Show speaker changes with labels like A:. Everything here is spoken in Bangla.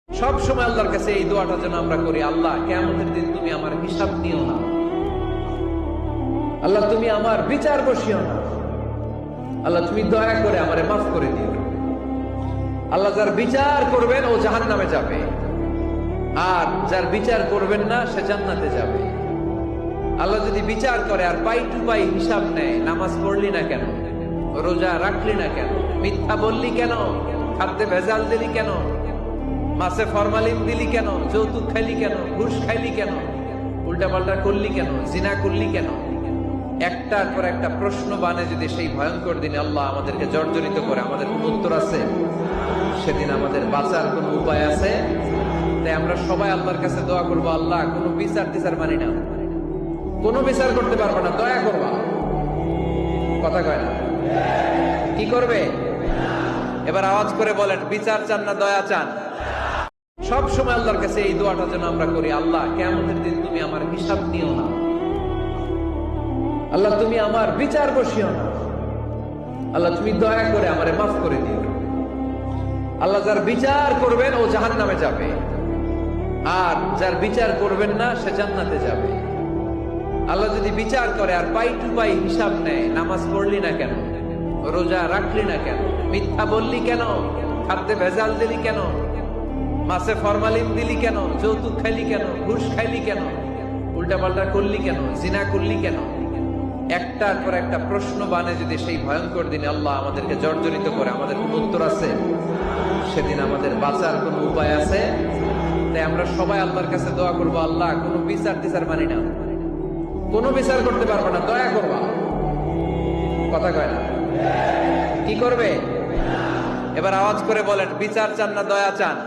A: সব সময় আল্লাহর কাছে এই দোয়াটা যেন আমরা করি, আল্লাহ কিয়ামতের দিন তুমি আমার হিসাব নিও না, আল্লাহ তুমি আমার বিচার বসিও না, আল্লাহ তুমি দয়া করে আমারে মাফ করে দিও। আল্লাহ যার বিচার করবেন ও জাহান্নামে যাবে, আর যার বিচার করবেন না সে জান্নাতে যাবে। আল্লাহ যদি বিচার করে আর পাই টু পাই হিসাব নেয়, নামাজ পড়লি না কেন, রোজা রাখলি না কেন, মিথ্যা বললি কেন, খাদ্যে ভেজাল দিলি কেন, মাছে ফরমালিন দিলি কেন, যৌতুক খাইলি কেন, ঘুষ খাইলি কেন, উল্টাপাল্টা করলি কেন, জিনা করলি কেন, একটার পর একটা প্রশ্ন বানে যদি সেই ভয়ঙ্কর দিনে আল্লাহ আমাদেরকে জর্জরিত করে, আমাদের কোন উত্তর আছে? সেদিন আমাদের বাঁচার কোন উপায় আছে? তাই আমরা সবাই আল্লাহর কাছে দোয়া করবো, আল্লাহ কোন বিচার টিচার মানি না, কোন বিচার করতে পারবো না, দয়া করবা। কথা কয় না? কি করবে? এবার আওয়াজ করে বলেন, বিচার চান না দয়া চান? সব সময় আল্লাহর কাছে এই দোয়াটা যেন আমরা করি, আল্লাহ কিয়ামতের দিন তুমি আমার হিসাব নিও না, আল্লাহ তুমি আমার বিচার বসিও না, আল্লাহ তুমি দয়া করে আমারে মাফ করে দিও। আল্লাহ যার বিচার করবেন ও জাহান্নামে যাবে, আর যার বিচার করবেন না সে জান্নাতে যাবে। আল্লাহ যদি বিচার করে আর পাই টু পাই হিসাব নেয়, নামাজ পড়লি না কেন, রোজা রাখলি না কেন, মিথ্যা বললি কেন, খাদ্যে ভেজাল দিলি কেন, মাছে ফরমালিন দিলি কেন, যৌতুক খাইলি কেন, ঘুষ খাইলি কেন, উল্টাপাল্টা করলি কেন, জিনা করলি কেন, একটার পর একটা প্রশ্ন বানে যদি সেই ভয়ঙ্কর দিনে আল্লাহ আমাদেরকে জর্জরিত করে, আমাদের কোন উত্তর আছে? সেদিন আমাদের বাঁচার কোন উপায় আছে? তাই আমরা সবাই আল্লাহর কাছে দোয়া করবো, আল্লাহ কোন বিচার টিচার মানি না, কোন বিচার করতে পারবো না, দয়া করবা। কথা কয় না? কি করবে? এবার আওয়াজ করে বলেন, বিচার চান না দয়া চান?